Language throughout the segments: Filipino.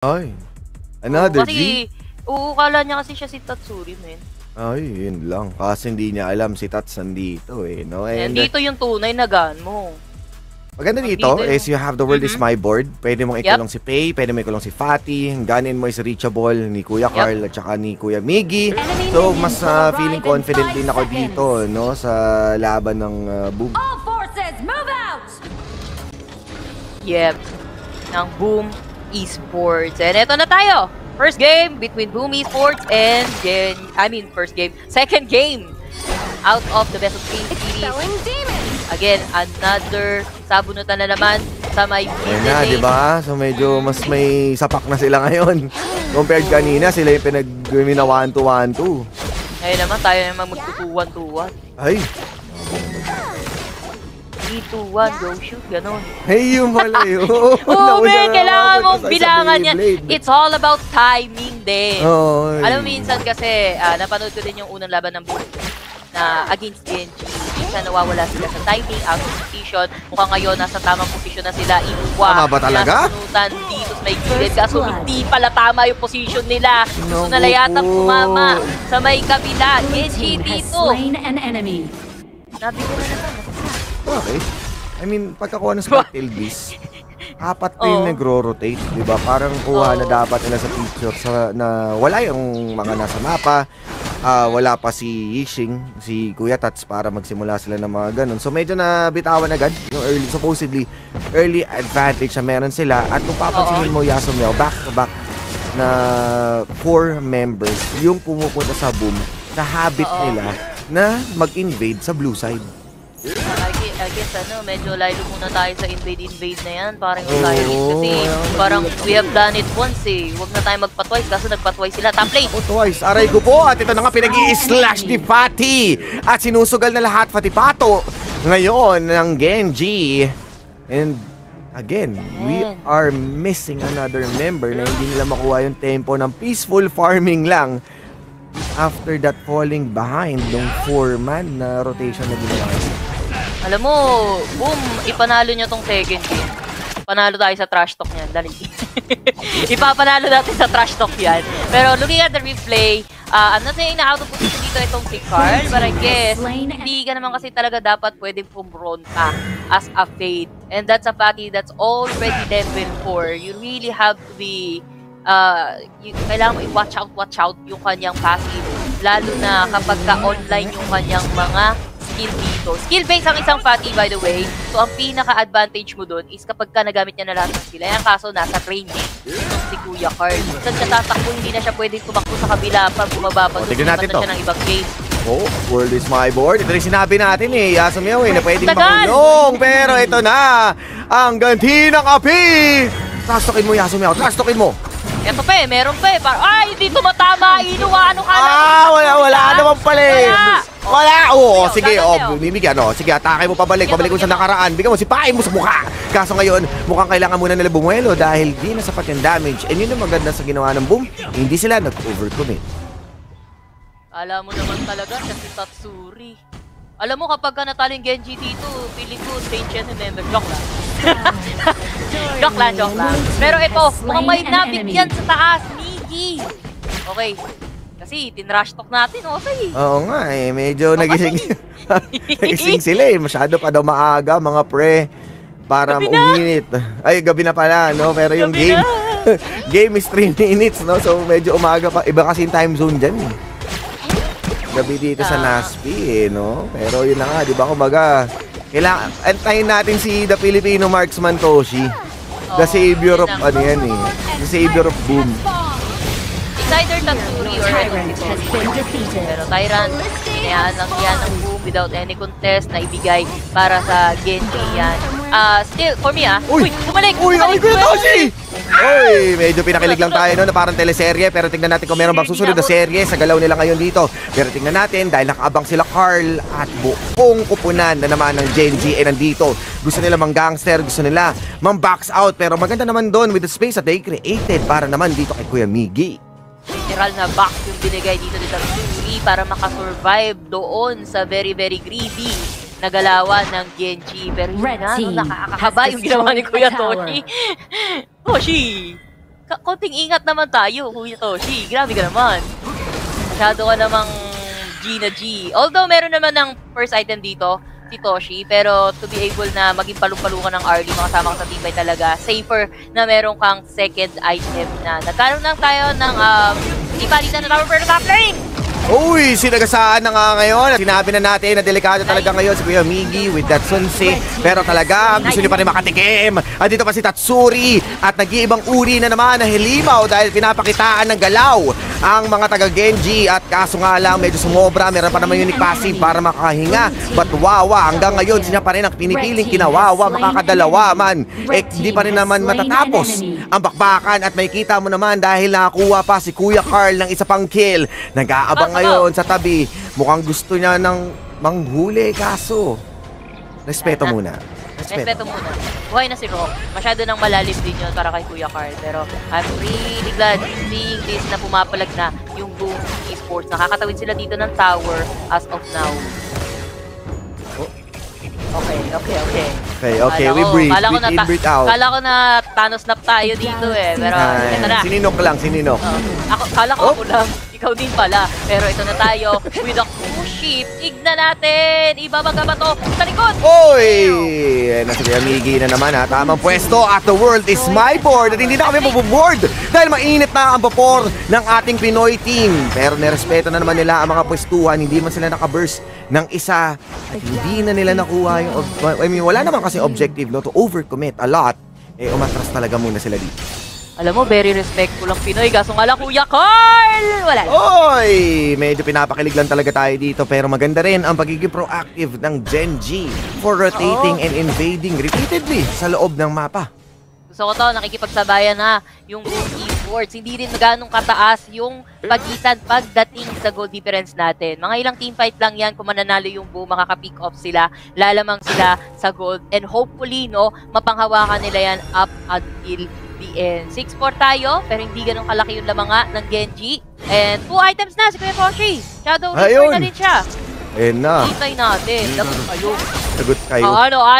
Ay, another G? Kala niya kasi siya si Tatsuri, men. Ay, yun lang. Kasi hindi niya alam si Tats nandito eh, no? And dito yung tunay na gan mo. maganda dito is you have the world is my board. Pwede mong ikulong si Pei, pwede mong ikulong si Fatty, ganin mo is reachable ni Kuya Carl at saka ni Kuya Miggy. So, mas feeling confident din ako dito, no? Sa laban ng Boom. All forces, move out! Yep. Ng Boom Esports. And eto na tayo. First game between Boom Esports and second game out of the best of 3 series. Again, another sabunutan na naman sa may Ayan na, di ba? So medyo mas may sapak na sila ngayon. Compared kanina, sila yung pinag-gawin na 1-2-1-2. Ngayon naman, tayo naman magtutuwan-tuwan. Ay! 3-2-1, go shoot, ganun. Hey, yung pala yun. Oh, man, kailangan mong bilangan yan. It's all about timing din. Oh, alam mo, minsan kasi, napanood ko din yung unang laban ng Boom na against Genji. Minsan nawawala sila sa timing, out of position. Mukhang ngayon, nasa tamang position na sila. Tama ba talaga? Nasunutan dito sa may gilid. Kaso hindi pala tama yung position nila. Gusto nila yata pumama sa may kabila. Genji dito. Nabigyan na naman. Okay. I mean, pagkakuha ng Spectacle Beast, apat na yung nagro-rotate, di ba? Parang kuha na dapat nila sa picture na wala yung mga nasa mapa, wala pa si Yixing, si Kuya Tats para magsimula sila ng mga ganun. So medyo nabitawan agad yung supposedly early advantage na meron sila. At kung papansinin mo, Yasumel, back-to-back na 4 members yung pumupunta sa Boom sa habit nila na mag-invade sa blue side. I guess medyo lalo muna tayo sa invade na yan. Parang yung tayo kasi parang we have done it once eh. Huwag na tayo magpa-twice kaso nagpa-twice sila. Top lane! Twice. Aray ko po. At ito na nga pinag-i-slash ni Fatty. At sinusugal na lahat Fatty Pato. Ngayon ng Genji. And again, we are missing another member na hindi nila makuha yung tempo ng peaceful farming lang. After that falling behind ng 4-man na rotation na ginawa. Alam mo, Boom, ipanalo nyo tong second game. Panalo tayo sa trash talk niyan, dali. Ipapanalo natin sa trash talk yan. Pero looking at the replay, I'm not saying na out of position dito itong si Carl, but I guess, hindi ka naman kasi talaga dapat pwedeng pumbronta as a fade. And that's a Fatty that's already level 4. You really have to be kailangan mo i-watch out yung kanyang passive. Lalo na kapag ka-online yung kanyang mga skill dito. Skill-based ang isang Fatty, by the way. So, ang pinaka-advantage mo dun is kapag ka nagamit niya na lahat ng skill. Ayan, kaso nasa training si Kuya Carl. Saan siya tatakbo, hindi na siya pwedeng tumakbo sa kabila pag bumaba pa. Tignan natin to. Siya ng ibang game. Oh, world is my board. Ito rin sinabi natin eh, Yasumel na pwedeng makulong. Pero ito na, ang ganti ng api. Trastokin mo, Yasumel. Trastokin mo. Eto pa meron pa ay, hindi tumatama. Inuwa, ka wala naman pala eh. Wala. Oo, sige. Bibigyan, sige, atake mo pabalik mo sa nakaraan. Bigyan mo, sipain mo sa mukha. Kaso ngayon, mukhang kailangan muna nila bumuelo dahil di na sapat yung damage. And yun ang maganda sa ginawa ng Boom. Hindi sila nag-overcommit. Alam mo naman talaga siya si Tatsuri. Alam mo kapag ka natalo yung Genji dito, feeling ko strange yan remember. Joke lang. Joke lang. Pero ito, mukhang may nabigyan sa taas, Miggy. Okay. Kasi tinrush talk natin, okay. Oo nga eh, medyo nagising sila eh. Masyado pa daw maaga mga pre para uminit. Ay, gabi na pala, no? Pero yung game is 3 minutes, no? So medyo umaga pa. Iba kasi yung time zone dyan eh. Gabi dito sa Naspi eh, no? Pero yun na nga, di ba? Kumbaga, kailangan, antayin natin si the Filipino marksman Toshi. The savior of, the savior of Boom. It's either Tatsuri or pero Tyrant, inayaan lang yan ng Boom without any contest na ibigay para sa Genji yan. Still, for me uy, bumalik! Uy, Toshi! Uy, medyo pinakilig lang tayo no, na parang teleserye. Pero tingnan natin kung meron bang susunod na serye sa galaw nila ngayon dito. Pero tingnan natin dahil nakaabang sila Carl at buong kupunan na naman ng Genji nandito. Gusto nila mang-gangster, gusto nila mang-box out. Pero maganda naman doon with the space that they created para naman dito kay Kuya Miggy. Literal na box yung binigay dito ni Tatsuri para makasurvive doon sa very greedy na galawan ng Genji. Pero yun nga, nakakakaba yung ginawa ni Kuya Toshi. Toshi! konting ingat naman tayo, Kuya Toshi. Grabe ka naman. Masyado ka namang G na G. Although meron naman ng first item dito, si Toshi, pero to be able na maging palupalukan ng early, makasama ka sa teammate talaga, safer na meron kang second item na. Nagkaroon lang tayo ng ipalitan na tower for the top lane! Uy, sinagasaan na nga ngayon. Sinabi na natin na delikado talaga ngayon si Kuya Miggy with that Sunse. Pero talaga, gusto niyo pa rin makatikim. At dito pa si Tatsuri. At nag-iibang uri na naman na hilimaw dahil pinapakitaan ng galaw ang mga taga-Genji. At kaso nga lang, medyo sumobra. Meron pa naman unique passive para makahinga. But wawa, hanggang ngayon, siya pa rin ang pinipiling kinawawa. Makakadalawa man. Eh, di pa rin naman matatapos ang bakbakan. At may kita mo naman dahil nakakuha pa si Kuya Carl ng isa pang kill. Nag-aabang ngayon sa tabi, mukhang gusto niya ng manghuli, kaso respeto muna. Respeto muna. Buhay na si Rock. Masyado nang malalim din yun para kay Kuya Carl. Pero I'm really glad seeing this na pumapalag na yung Boom Esports. Nakakatawid sila dito ng tower as of now. Okay, we breathe. Breathe in, breathe out. Kala ko na Thanos nap tayo dito eh. Pero ito na. Sininok lang, sininok. Kala ko ako lang. Ikaw din pala. Pero ito na tayo with a cruise ship. Tignan natin. Ibabaga ba to sa likod? Oy! Nasa Kuya Miggy na naman ha. Tamang pwesto at the world is my board. At hindi na kami mabuboard dahil mainit na ang vapor ng ating Pinoy team. Pero nirespeto na naman nila ang mga pwestuhan. Hindi man sila nakaburst ng isa. At hindi na nila nakuha yung... wala naman kasi objective no, to overcommit a lot. Umatras talaga muna sila dito. Alam mo, very respectful ang Pinoy. Kaso nga lang, Kuya Carl! Wala. Oy! Medyo pinapakilig lang talaga tayo dito. Pero maganda rin ang pagiging proactive ng Genji for rotating and invading repeatedly sa loob ng mapa. Gusto ko to, nakikipagsabayan na yung Boom Esports. Hindi rin ganong kataas yung pagitan pagdating sa goal difference natin. Mga ilang teamfight lang yan. Kung mananalo yung Boom, makaka-pick off sila. Lalamang sila sa gold. And hopefully, no, mapanghawakan nila yan up until the end. 6-4 tayo, pero hindi ganun kalaki yung lamanga ng Genji. And 2 items na si Kuya Toshi. Shadow Reaper na din siya. Ayun na. Hintay natin. Lagot kayo. Lagot kayo.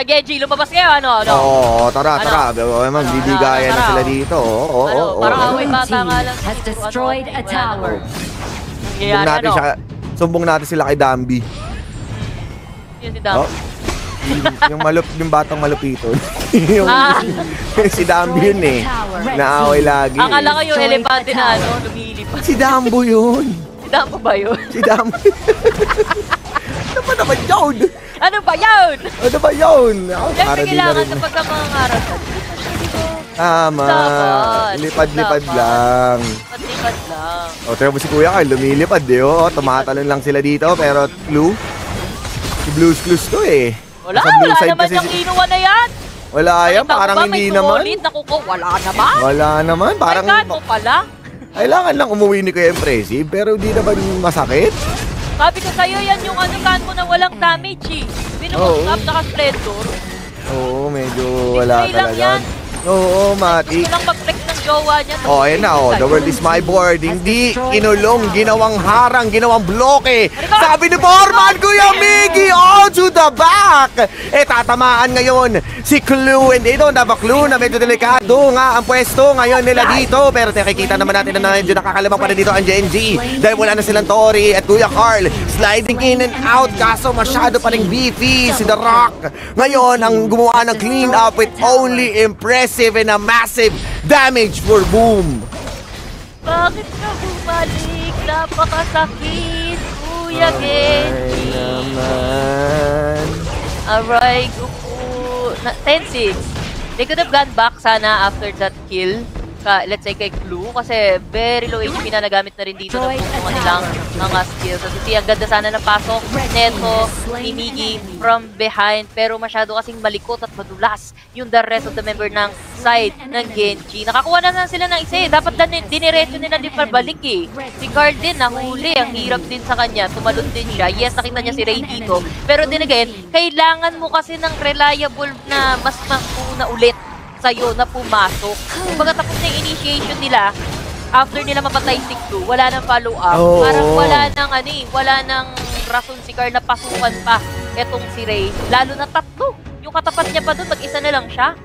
Genji, lumabas kayo. Oo, tara. Bibigayan na sila dito. Parang away bata nga lang. Has destroyed a tower. Sumbong natin sila kay Dambi. Yun si Dambi. Yung batang malupiton. Si Dambi yun eh. Naaway lagi. Akala ko yung elepante na lumilipad. Si Dambo yun. Si Dambo ba yun? Si Dambo. Ano ba naman yun? Ano ba yun? Para di na rin. Kapag ka mga araw. Tama. Lipad-lipad lang. Lipad lang. Pero si Kuya Carl, lumilipad eh. Tumatalon lang sila dito. Pero clue? Si Blues Clues to eh. Wala naman yung inuwa na yan. Wala yan, parang hindi naman. Wala naman, parang... Ay, mo pala. Kailangan lang umuwi ni Kuya Impressive, pero hindi naman masakit. Sabi ko sa'yo, yan yung kan mo na walang damage eh. Binubog up, naka-splendor. Oo, medyo wala talaga. Yan. Oo, Matik. Gusto lang mag-flex ng jowa niya. Ayan na, the world is my board. Hindi inulong, ginawang harang, ginawang bloke. Sabi ni Foreman, Kuya Miggy, all to the back. Tatamaan ngayon si Clue. And they don't have a clue na medyo delikado nga ang pwesto ngayon nila dito. Pero nakikita naman natin na medyo nakakalamang pa rin dito ang Genji. Dahil wala na silang Tori at Kuya Carl sliding in and out. Kaso masyado pa rin beefy si The Rock. Ngayon, ang gumawa ng clean up with only impressive and a massive damage for Boom. Bakit ka bumalik? Napakasakit, Kuya Genji. Aray, Goku. 10-6. They could have gone back sana after that kill. Let's say kay Clue. Kasi very low HP na nagamit na rin dito ng mga nilang mga skills. So, ang ganda sana ng pasok neto ni Miggy from behind. Pero masyado kasing malikot at madulas yung the rest of the member ng side ng Genji. Nakakuha na sila ng isa eh. Dapat diniretso nila din pabalik eh. Si Carl din nahuli. Ang hirap din sa kanya. Tumalon din siya. Yes, nakita niya si Ray dito. Pero din again, kailangan mo kasi ng reliable na mas makuna ulit sa'yo na pumasok. Kumbaga tapos na yung initiation nila, after nila mapatay si Clue, wala nang follow-up. Parang wala nang rason si Carl na pasukan pa etong si Ray. Lalo na tatlo. Yung katapat niya pa doon, mag-isa na lang siya.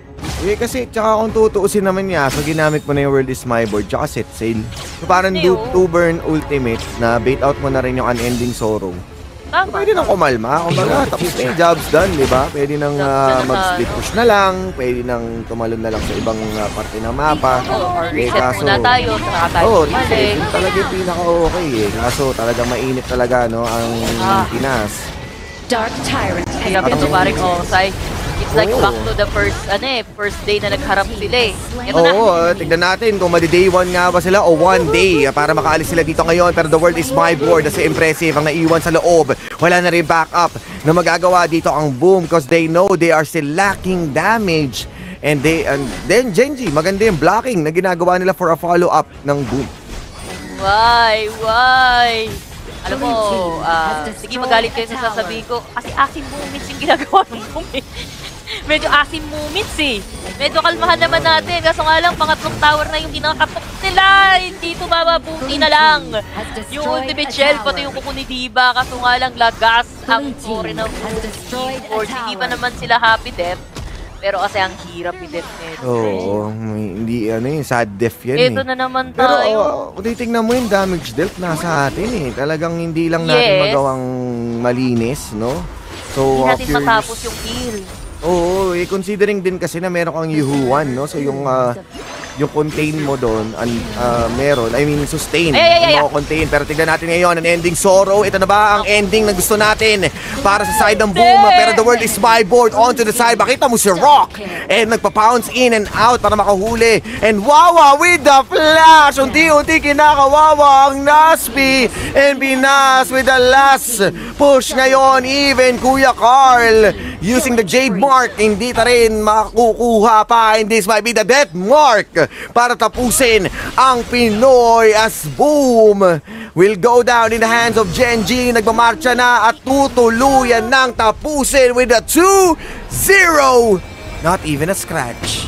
Kasi tsaka kung tutuusin naman niya, so ginamit mo na yung World is My Board tsaka Set Sail. So parang Hindi, do oo. 2 burn ultimate na bait out mo na rin yung Unending Sorrow. Tama. Pwede nang kumalma. Kumbaga, tapos na yung jobs done, di ba? Pwede nang mag-split push na lang. Pwede nang tumalon na lang sa ibang parte ng mapa. Or reset muna tayo, saka tayo reset. bumalik. Yun talaga yung pinaka-okay eh. Kaso talaga mainit talaga, no, ang Pinas. Dark Tyrant has Kaya been ito paring Osay. It's like Oo. back to the first day na nagharap sila eh. Ito na. Oo, tignan natin kung madi-day 1 nga ba sila o 1 day para makaalis sila dito ngayon. Pero the world is my board. Kasi impressive ang naiwan sa loob. Wala na rin backup na magagawa dito ang Boom because they know they are still lacking damage. And then Genji, maganda yung blocking na ginagawa nila for a follow-up ng Boom. Why? Alam mo, sige magalit kayo sa sasabihin ko. Kasi asim moments yung ginagawa ng Boom eh. Medyo asim moments eh. Medyo kalmahan naman natin. Kaso nga lang, pangatlong tower na yung kinakatok nila. Hindi ito bababuti na lang. Yung ultimate shell, pati yung kuko ni Diva. Kaso nga lang, lagas ang core ng Boom. Hindi pa naman sila happy death. Pero kasi ang hirap i-death nito. Oo, hindi sad death yan Ito eh. na naman Pero tayo. titignan mo yung damage dealt nasa atin eh. Talagang hindi lang natin Yes. magawang malinis, no? So, Hindi natin after- matapos yung kill. Oo, considering din kasi na meron kang Yuhuan, no? So yung contain mo doon, meron, I mean sustain, Ay. contain. Pero tignan natin ngayon, ang ending sorrow. Ito na ba ang ending na gusto natin para sa side ng Boom? Pero the world is my board, onto the side. Makita mo si Rock, and nagpa-pounce in and out para makahuli. And Wawa with the flash, unti-unti kinakawawa ang Naspi, and Binas with the last push ngayon. Even Kuya Carl using the Jade Mark, hindi ta rin makukuha pa. And this might be the death mark para tapusin ang Pinoy as Boom will go down in the hands of Genji. Nagmamarcha na at tutuluyan ng tapusin with a 2-0. Not even a scratch.